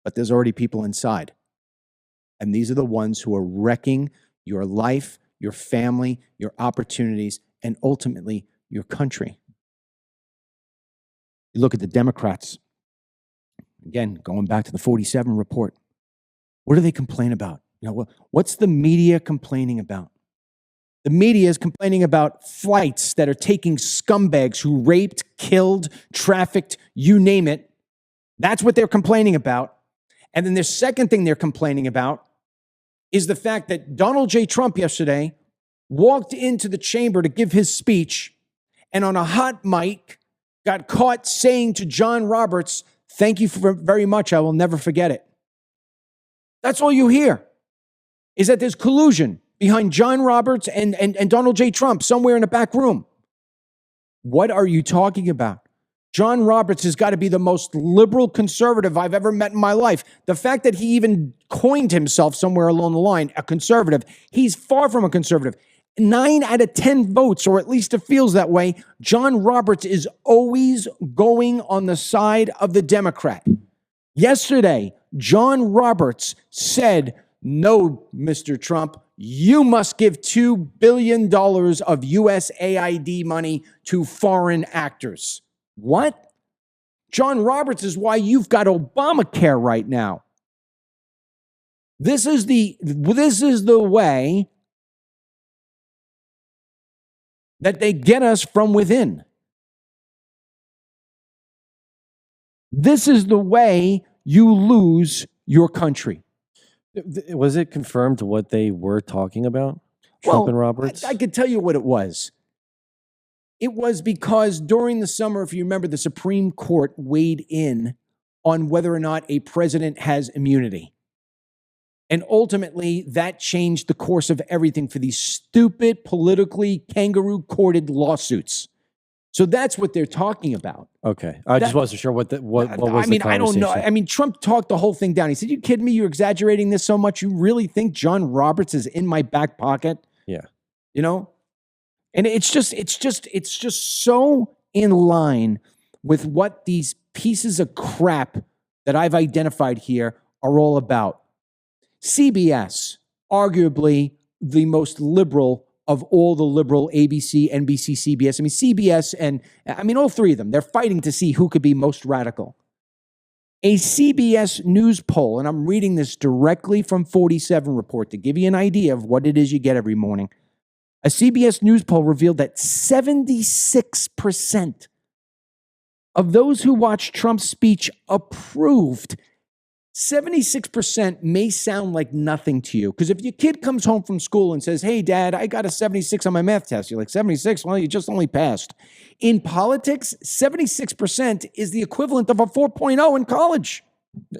But there's already people inside. And these are the ones who are wrecking your life, your family, your opportunities, and ultimately your country. You look at the Democrats. Again, going back to the 47 report. What do they complain about? You know, what's the media complaining about? The media is complaining about flights that are taking scumbags who raped, killed, trafficked, you name it. That's what they're complaining about. And then the second thing they're complaining about is the fact that Donald J. Trump yesterday walked into the chamber to give his speech, and on a hot mic got caught saying to John Roberts, "Thank you very much. I will never forget it." That's all you hear, is that there's collusion behind John Roberts and Donald J. Trump somewhere in a back room. What are you talking about? John Roberts has got to be the most liberal conservative I've ever met in my life. The fact that he even coined himself somewhere along the line a conservative, he's far from a conservative. 9 out of 10 votes, or at least it feels that way, John Roberts is always going on the side of the Democrat. Yesterday, John Roberts said, "No, Mr. Trump, you must give $2 billion of USAID money to foreign actors." What? John Roberts is why you've got Obamacare right now. This is the way that they get us from within. This is the way you lose your country. Was it confirmed what they were talking about, Trump and Roberts? I could tell you what it was. It was because during the summer, if you remember, the Supreme Court weighed in on whether or not a president has immunity. And ultimately, that changed the course of everything for these stupid, politically kangaroo-courted lawsuits. So that's what they're talking about. Okay. I just wasn't sure what was the conversation. I don't know. I mean, Trump talked the whole thing down. He said, "You kidding me? You're exaggerating this so much. You really think John Roberts is in my back pocket?" Yeah. You know? And it's just so in line with what these pieces of crap that I've identified here are all about. CBS, arguably the most liberal of all the liberal ABC, NBC, CBS. I mean, CBS and all three of them, they're fighting to see who could be most radical. A CBS News poll, and I'm reading this directly from 47 Report to give you an idea of what it is you get every morning. A CBS News poll revealed that 76% of those who watched Trump's speech approved. 76% may sound like nothing to you, because if your kid comes home from school and says, hey, Dad, I got a 76 on my math test, you're like, 76? Well, you just only passed. In politics, 76% is the equivalent of a 4.0 in college.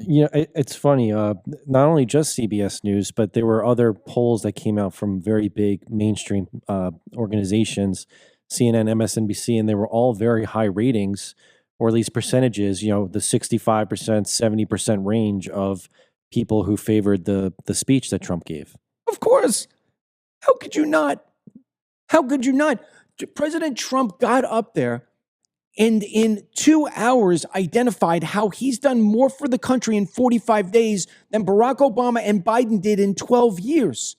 You know, it's funny. Not only just CBS News, but there were other polls that came out from very big mainstream organizations, CNN, MSNBC, and they were all very high ratings, or at least percentages. You know, the 65%, 70% range of people who favored the speech that Trump gave. Of course. How could you not? How could you not? President Trump got up there and in 2 hours identified how he's done more for the country in 45 days than Barack Obama and Biden did in 12 years.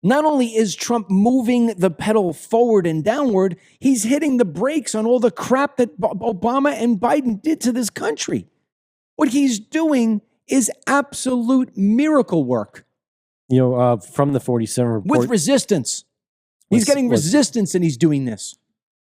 Not only is Trump moving the pedal forward and downward, he's hitting the brakes on all the crap that Obama and Biden did to this country. What he's doing is absolute miracle work. You know, from the 47 Report. With resistance. He's getting resistance and he's doing this.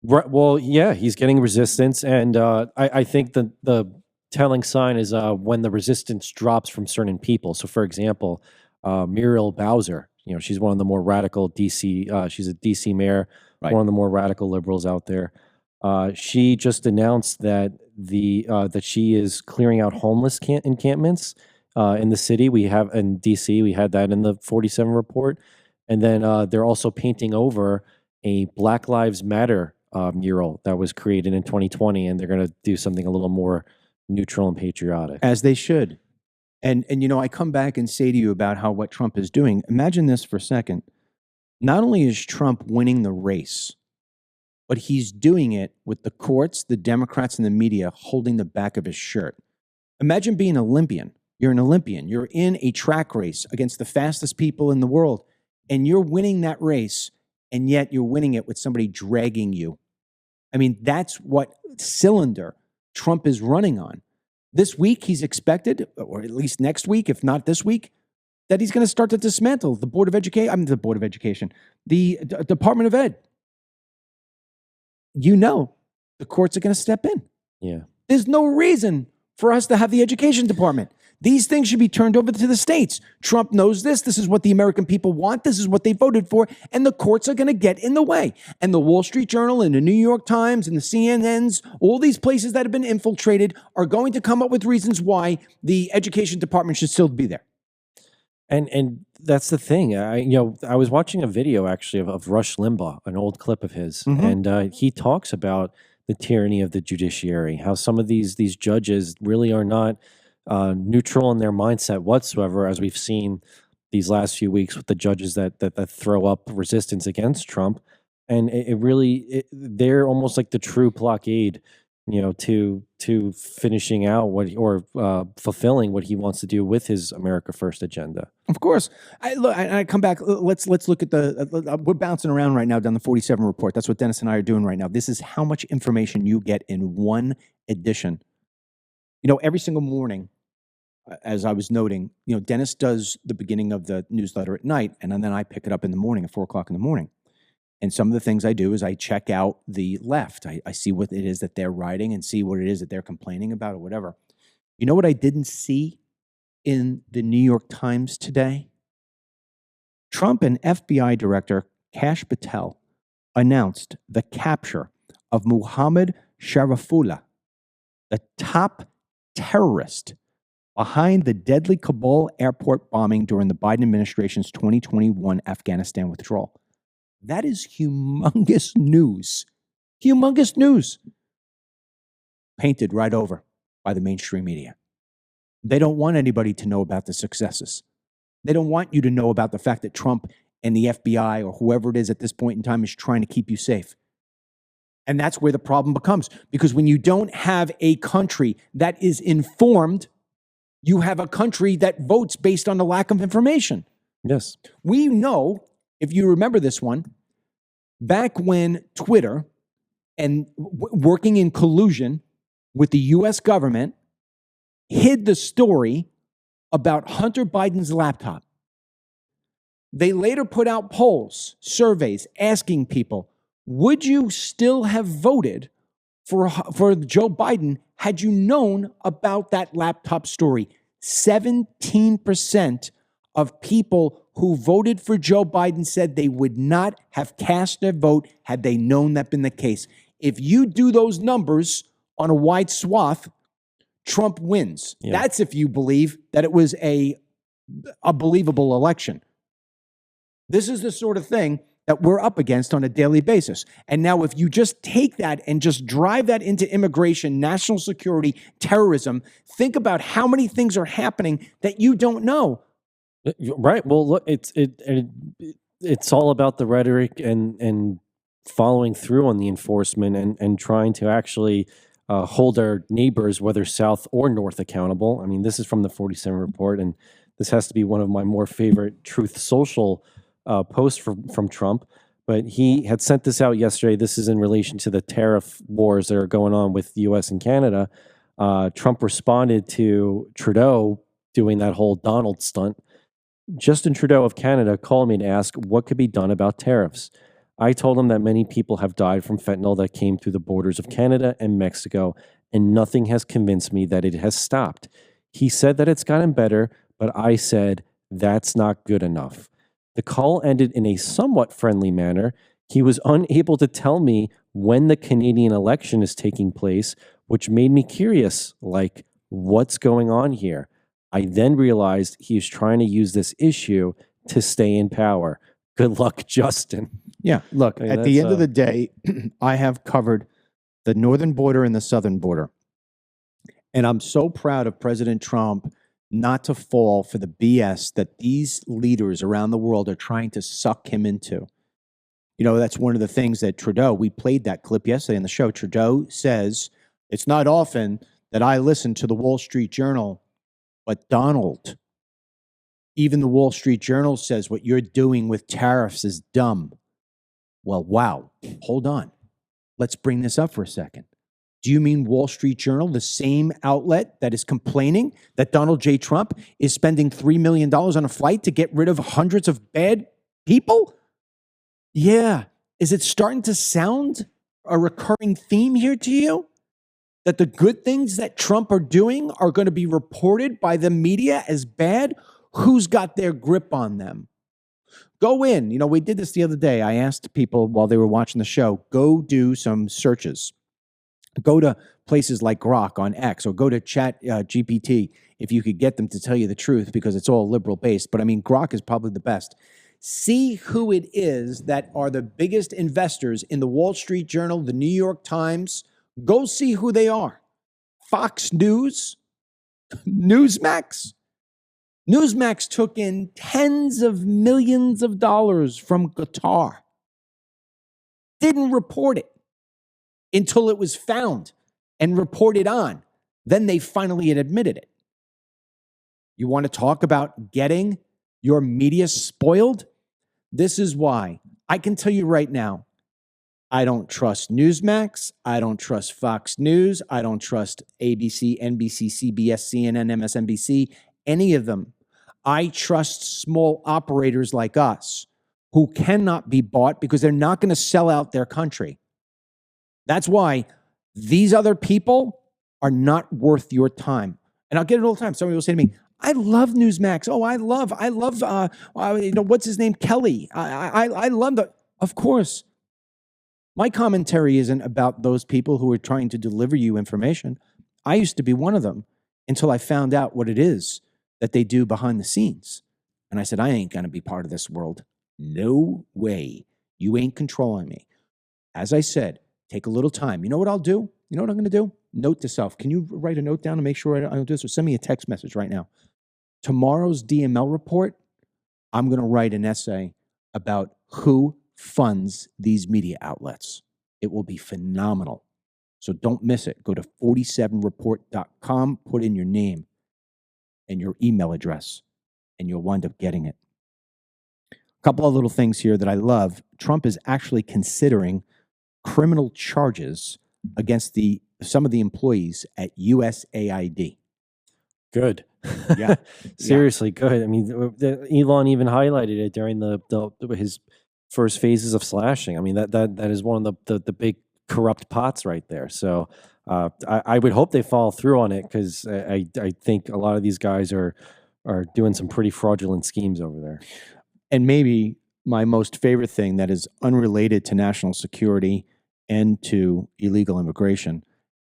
Right. Well, yeah, he's getting resistance. And I think the telling sign is when the resistance drops from certain people. So, for example, Muriel Bowser, you know, she's one of the more radical DC, she's a DC mayor, right, one of the more radical liberals out there. She just announced that that she is clearing out homeless encampments in the city. We have in DC, we had that in the 47 Report. And then they're also painting over a Black Lives Matter mural that was created in 2020, and they're going to do something a little more neutral and patriotic. As they should. And you know, I come back and say to you about how what Trump is doing. Imagine this for a second. Not only is Trump winning the race, but he's doing it with the courts, the Democrats, and the media holding the back of his shirt. Imagine being an Olympian. You're an Olympian. You're in a track race against the fastest people in the world, and you're winning that race, and yet you're winning it with somebody dragging you. I mean, that's what cylinder Trump is running on. This week, he's expected, or at least next week, if not this week, that he's going to start to dismantle the Board of Education. The Department of Ed. You know, the courts are going to step in. Yeah. There's no reason for us to have the education department. These things should be turned over to the states. Trump knows this. This is what the American people want. This is what they voted for. And the courts are going to get in the way. And the Wall Street Journal and the New York Times and the CNNs, all these places that have been infiltrated are going to come up with reasons why the education department should still be there. And that's the thing. I was watching a video actually of Rush Limbaugh, an old clip of his, and he talks about the tyranny of the judiciary, how some of these judges really are not neutral in their mindset whatsoever, as we've seen these last few weeks with the judges that throw up resistance against Trump. And they're almost like the true blockade, you know, to finishing out fulfilling what he wants to do with his America First agenda. Of course. I come back. Let's look at we're bouncing around right now down the 47 Report. That's what Dennis and I are doing right now. This is how much information you get in one edition. You know, every single morning, as I was noting, you know, Dennis does the beginning of the newsletter at night, and then I pick it up in the morning at 4 o'clock in the morning. And some of the things I do is I check out the left. I see what it is that they're writing and see what it is that they're complaining about or whatever. You know what I didn't see in the New York Times today? Trump and FBI Director Kash Patel announced the capture of Muhammad Sharifullah, the top terrorist behind the deadly Kabul airport bombing during the Biden administration's 2021 Afghanistan withdrawal. That is humongous news. Humongous news. Painted right over by the mainstream media. They don't want anybody to know about the successes. They don't want you to know about the fact that Trump and the FBI or whoever it is at this point in time is trying to keep you safe. And that's where the problem becomes. Because when you don't have a country that is informed, You have a country that votes based on the lack of information. Yes. We know, if you remember this one, back when Twitter and working in collusion with the US government hid the story about Hunter Biden's laptop. They later put out polls, surveys, asking people, would you still have voted for Joe Biden had you known about that laptop story? 17% of people who voted for Joe Biden said they would not have cast their vote had they known that been the case. If you do those numbers on a wide swath, Trump wins. Yeah. That's if you believe that it was a believable election. This is the sort of thing that we're up against on a daily basis. And now if you just take that and just drive that into immigration, national security, terrorism, think about how many things are happening that you don't know. Right. Well, look, it's all about the rhetoric and following through on the enforcement and trying to actually hold our neighbors, whether South or North, accountable. I mean, this is from the 47 report, and this has to be one of my more favorite Truth Social posts from Trump. But he had sent this out yesterday. This is in relation to the tariff wars that are going on with the U.S. and Canada. Trump responded to Trudeau doing that whole Donald stunt. Justin Trudeau of Canada called me to ask what could be done about tariffs. I told him that many people have died from fentanyl that came through the borders of Canada and Mexico, and nothing has convinced me that it has stopped. He said that it's gotten better, but I said that's not good enough. The call ended in a somewhat friendly manner. He was unable to tell me when the Canadian election is taking place, which made me curious, like, what's going on here? I then realized he was trying to use this issue to stay in power. Good luck, Justin. Yeah, look, I mean, at the end that's, of the day, I have covered the northern border and the southern border. And I'm so proud of President Trump not to fall for the BS that these leaders around the world are trying to suck him into. You know, that's one of the things that Trudeau, we played that clip yesterday on the show. Trudeau says, it's not often that I listen to the Wall Street Journal, but Donald, even the Wall Street Journal says what you're doing with tariffs is dumb. Well, wow, hold on. Let's bring this up for a second. Do you mean Wall Street Journal, the same outlet that is complaining that Donald J. Trump is spending $3 million on a flight to get rid of hundreds of bad people? Yeah. Is it starting to sound a recurring theme here to you? That the good things that Trump are doing are going to be reported by the media as bad? Who's got their grip on them? Go in. You know, we did this the other day. I asked people while they were watching the show, go do some searches. Go to places like Grok on X or go to Chat GPT if you could get them to tell you the truth, because it's all liberal based. But I mean, Grok is probably the best. See who it is that are the biggest investors in the Wall Street Journal, the New York Times. Go see who they are. Fox News, Newsmax. Newsmax took in tens of millions of dollars from Qatar. Didn't report it until it was found and reported on. Then they finally had admitted it. You want to talk about getting your media spoiled? This is why. I can tell you right now, I don't trust Newsmax. I don't trust Fox News. I don't trust ABC, NBC, CBS, CNN, MSNBC, any of them. I trust small operators like us who cannot be bought because they're not going to sell out their country. That's why these other people are not worth your time. And I'll get it all the time. Somebody will say to me, I love Newsmax. Oh, I love, what's his name? Kelly. I love that. Of course. My commentary isn't about those people who are trying to deliver you information. I used to be one of them until I found out what it is that they do behind the scenes. And I said, I ain't going to be part of this world. No way. You ain't controlling me. As I said, take a little time. You know what I'll do? You know what I'm going to do? Note to self. Can you write a note down and make sure I don't do this? Or send me a text message right now. Tomorrow's DML report, I'm going to write an essay about who funds these media outlets. It will be phenomenal. So don't miss it. Go to 47report.com, put in your name. and your email address, and you'll wind up getting it. A couple of little things here that I love. Trump is actually considering criminal charges against some of the employees at USAID. Good. Yeah. Seriously, good. I mean, Elon even highlighted it during his first phases of slashing. I mean, that is one of the big corrupt pots right there. So I would hope they follow through on it, because I think a lot of these guys are doing some pretty fraudulent schemes over there. And maybe my most favorite thing that is unrelated to national security and to illegal immigration,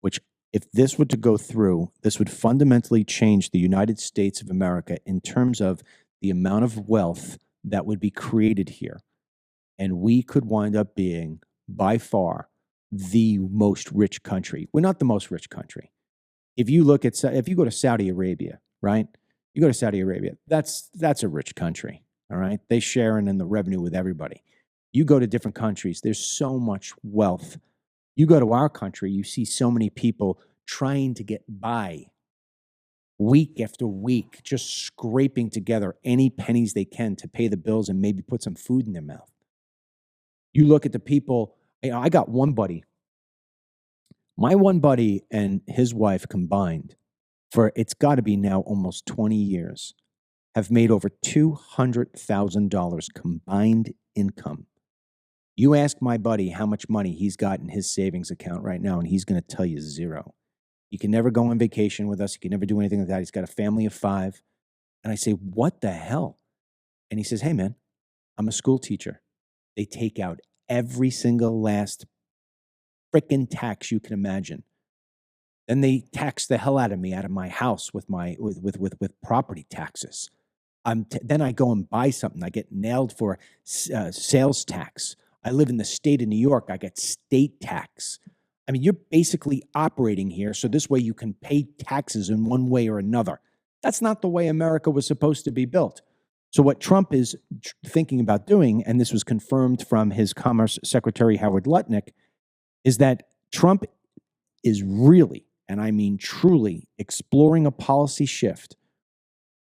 which if this were to go through, this would fundamentally change the United States of America in terms of the amount of wealth that would be created here. And we could wind up being, by far, the most rich country. We're not the most rich country. If you go to Saudi Arabia, right? You go to Saudi Arabia, that's a rich country, all right? They sharing in the revenue with everybody. You go to different countries, there's so much wealth. You go to our country, you see so many people trying to get by week after week, just scraping together any pennies they can to pay the bills and maybe put some food in their mouth. You look at the people, I got one buddy. My one buddy and his wife combined, for it's got to be now almost 20 years, have made over $200,000 combined income. You ask my buddy how much money he's got in his savings account right now, and he's going to tell you zero. He can never go on vacation with us. He can never do anything like that. He's got a family of 5. And I say, what the hell? And he says, hey, man, I'm a school teacher. They take out every single last frickin' tax you can imagine. Then they tax the hell out of me, out of my house with property taxes. Then I go and buy something. I get nailed for sales tax. I live in the state of New York. I get state tax. I mean, you're basically operating here, so this way you can pay taxes in one way or another. That's not the way America was supposed to be built. So what Trump is thinking about doing, and this was confirmed from his Commerce Secretary Howard Lutnick, is that Trump is really, and I mean truly, exploring a policy shift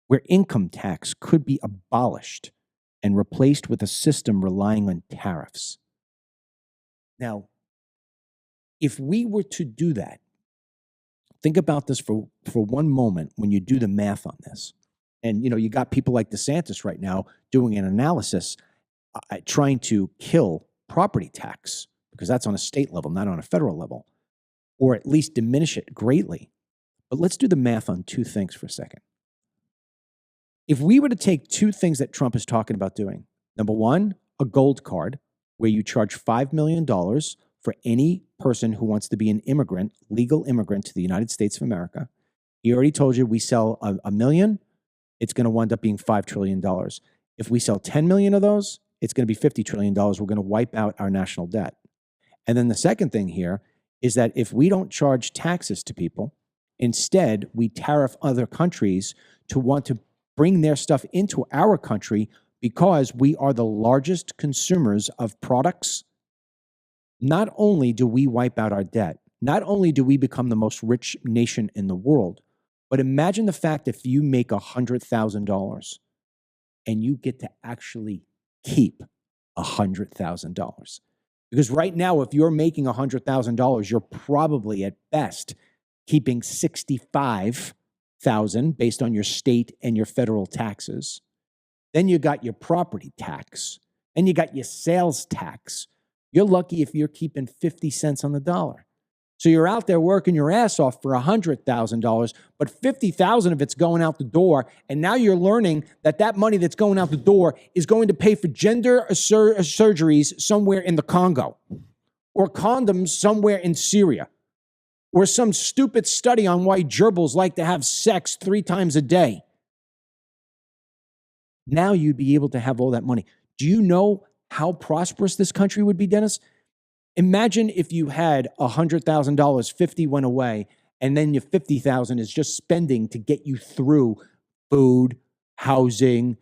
where income tax could be abolished and replaced with a system relying on tariffs. Now, if we were to do that, think about this for one moment when you do the math on this. And, you got people like DeSantis right now doing an analysis, trying to kill property tax, because that's on a state level, not on a federal level, or at least diminish it greatly. But let's do the math on 2 things for a second. If we were to take 2 things that Trump is talking about doing, number one, a gold card, where you charge $5 million for any person who wants to be an immigrant, legal immigrant to the United States of America. He already told you we sell a million, it's going to wind up being $5 trillion. If we sell 10 million of those, it's going to be $50 trillion. We're going to wipe out our national debt. And then the second thing here is that if we don't charge taxes to people, instead we tariff other countries to want to bring their stuff into our country because we are the largest consumers of products. Not only do we wipe out our debt, not only do we become the most rich nation in the world, but imagine the fact if you make $100,000 and you get to actually keep $100,000. Because right now, if you're making $100,000, you're probably at best keeping $65,000 based on your state and your federal taxes. Then you got your property tax, and you got your sales tax. You're lucky if you're keeping 50 cents on the dollar. So you're out there working your ass off for $100,000, but 50,000 of it's going out the door. And now you're learning that that money that's going out the door is going to pay for gender surgeries somewhere in the Congo, or condoms somewhere in Syria, or some stupid study on why gerbils like to have sex 3 times a day. Now you'd be able to have all that money. Do you know how prosperous this country would be, Dennis? Imagine if you had $100,000, 50 went away, and then your 50,000 is just spending to get you through food, housing,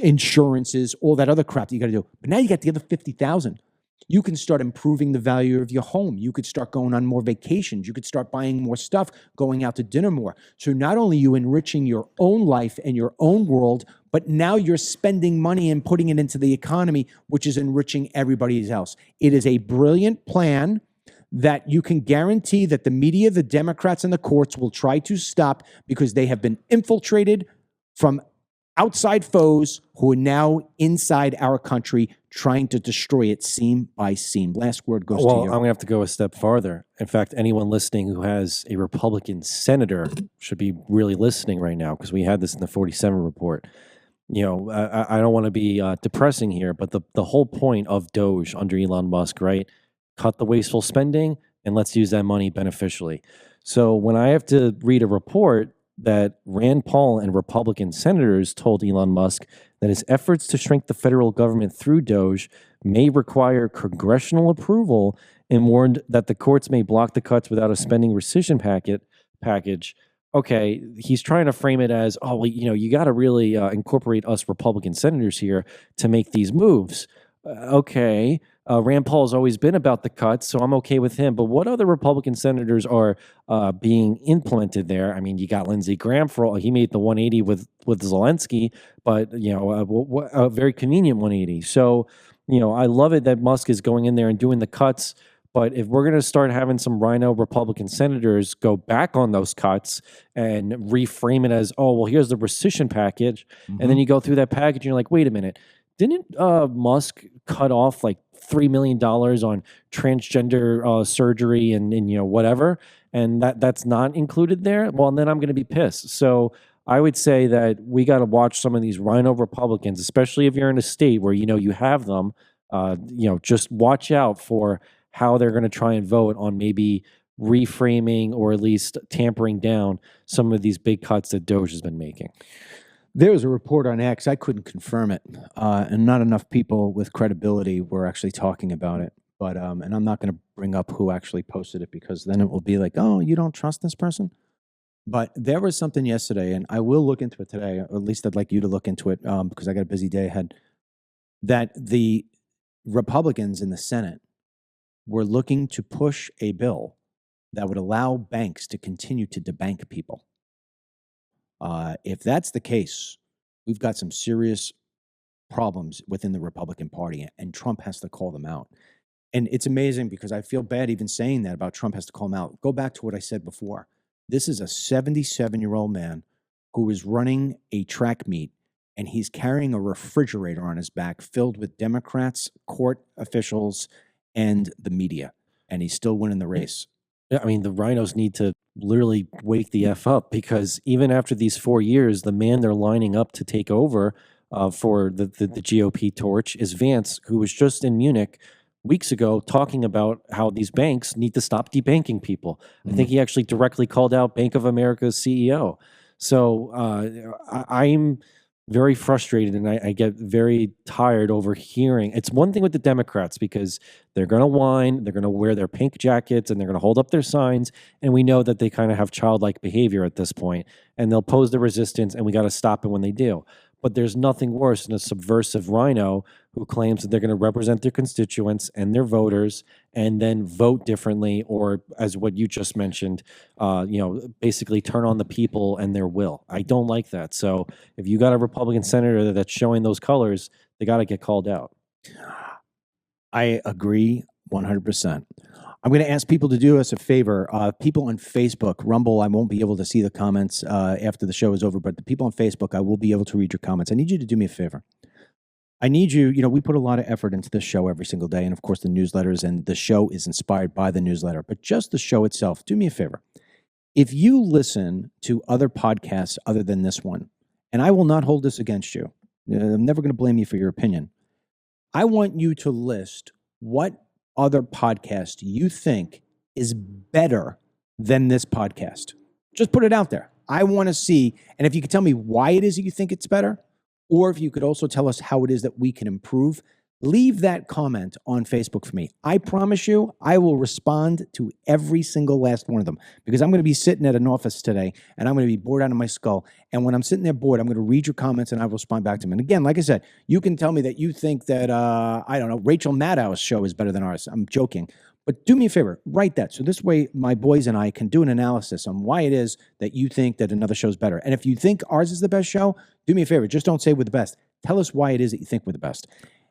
insurances, all that other crap that you got to do. But now you got the other 50,000. You can start improving the value of your home. You could start going on more vacations. You could start buying more stuff, going out to dinner more. So not only are you enriching your own life and your own world, but now you're spending money and putting it into the economy, which is enriching everybody else. It is a brilliant plan that you can guarantee that the media, the Democrats, and the courts will try to stop because they have been infiltrated from outside foes who are now inside our country trying to destroy it seam by seam. Last word goes to Well, you. I'm going to have to go a step farther. In fact, anyone listening who has a Republican senator should be really listening right now, because we had this in the 47 report. You know, I don't want to be depressing here, but the whole point of Doge under Elon Musk, right? Cut the wasteful spending and let's use that money beneficially. So when I have to read a report that Rand Paul and Republican senators told Elon Musk that his efforts to shrink the federal government through Doge may require congressional approval, and warned that the courts may block the cuts without a spending rescission package. Okay, he's trying to frame it as, oh, well, you know, you got to really incorporate us Republican senators here to make these moves. Okay, Rand Paul has always been about the cuts, so I'm okay with him. But what other Republican senators are being implemented there? I mean, you got Lindsey Graham for all, he made the 180 with Zelensky, but you know, a very convenient 180. So, you know, I love it that Musk is going in there and doing the cuts. But if we're going to start having some rhino Republican senators go back on those cuts and reframe it as, oh, well, here's the rescission package, and then you go through that package and you're like, wait a minute, didn't Musk cut off like $3 million on transgender surgery and you know, whatever, and that's not included there? Well, then I'm going to be pissed. So I would say that we got to watch some of these rhino Republicans, especially if you're in a state where you know you have them. You know, just watch out for how they're going to try and vote on maybe reframing or at least tampering down some of these big cuts that Doge has been making. There was a report on X. I couldn't confirm it, and not enough people with credibility were actually talking about it. But and I'm not going to bring up who actually posted it, because then it will be like, oh, you don't trust this person. But there was something yesterday, and I will look into it today, or at least I'd like you to look into it, because I got a busy day ahead, that the Republicans in the Senate were looking to push a bill that would allow banks to continue to debank people. If that's the case, we've got some serious problems within the Republican Party, and Trump has to call them out. And it's amazing, because I feel bad even saying that about Trump has to call them out. Go back to what I said before. This is a 77-year-old man who is running a track meet, and he's carrying a refrigerator on his back filled with Democrats, court officials, and the media, and he's still winning the race. Yeah, I mean, the rhinos need to literally wake the F up, because even after these 4 years, the man they're lining up to take over for the GOP torch is Vance, who was just in Munich weeks ago talking about how these banks need to stop debanking people. I think he actually directly called out Bank of America's CEO. So I'm very frustrated, and I get very tired over hearing. It's one thing with the Democrats, because they're going to whine, they're going to wear their pink jackets, and they're going to hold up their signs, and we know that they kind of have childlike behavior at this point, and they'll pose the resistance, and we got to stop it when they do. But there's nothing worse than a subversive rhino who claims that they're going to represent their constituents and their voters and then vote differently, or as what you just mentioned, you know, basically turn on the people and their will. I don't like that. So if you got a Republican senator that's showing those colors, they got to get called out. I agree 100%. I'm going to ask people to do us a favor. People on Facebook, Rumble, I won't be able to see the comments after the show is over, but the people on Facebook, I will be able to read your comments. I need you to do me a favor. I need you, you know, we put a lot of effort into this show every single day, and of course the newsletters, and the show is inspired by the newsletter, but just the show itself, do me a favor. If you listen to other podcasts other than this one, and I will not hold this against you, I'm never going to blame you for your opinion. I want you to list what other podcast you think is better than this podcast. Just put it out there. I want to see, and if you could tell me why it is that you think it's better, or if you could also tell us how it is that we can improve, leave that comment on Facebook for me. I promise you, I will respond to every single last one of them, because I'm going to be sitting at an office today and I'm going to be bored out of my skull. And when I'm sitting there bored, I'm going to read your comments and I will respond back to them. And again, like I said, you can tell me that you think that, I don't know, Rachel Maddow's show is better than ours. I'm joking. But do me a favor, write that. So this way, my boys and I can do an analysis on why it is that you think that another show's better. And if you think ours is the best show, do me a favor, just don't say we're the best. Tell us why it is that you think we're the best.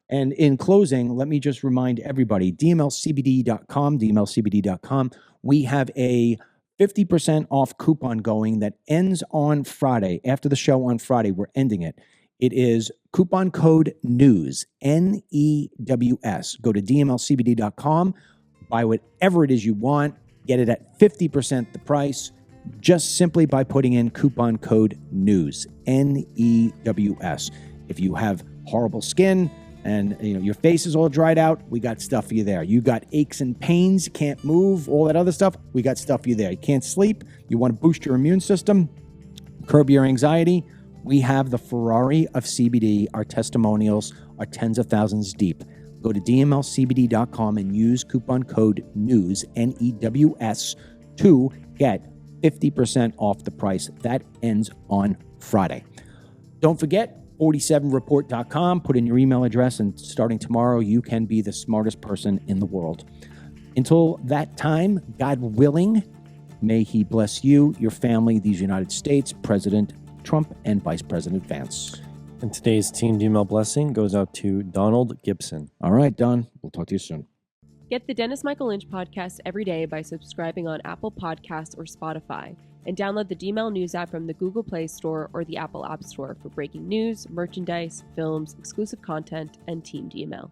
And in closing, let me just remind everybody, DMLCBD.com, DMLCBD.com, we have a 50% off coupon going that ends on Friday. After the show on Friday, we're ending it. It is coupon code NEWS, NEWS. Go to DMLCBD.com. Buy whatever it is you want, get it at 50% the price, just simply by putting in coupon code NEWS, NEWS. If you have horrible skin and your face is all dried out, we got stuff for you there. You got aches and pains, can't move, all that other stuff, we got stuff for you there. You can't sleep, you want to boost your immune system, curb your anxiety, we have the Ferrari of CBD. Our testimonials are tens of thousands deep. Go to DMLCBD.com and use coupon code NEWS, NEWS, to get 50% off the price. That ends on Friday. Don't forget, 47report.com. Put in your email address, and starting tomorrow, you can be the smartest person in the world. Until that time, God willing, may He bless you, your family, these United States, President Trump, and Vice President Vance. And today's Team DML blessing goes out to Donald Gibson. All right, Don. We'll talk to you soon. Get the Dennis Michael Lynch podcast every day by subscribing on Apple Podcasts or Spotify, and download the DML News app from the Google Play Store or the Apple App Store for breaking news, merchandise, films, exclusive content, and Team DML.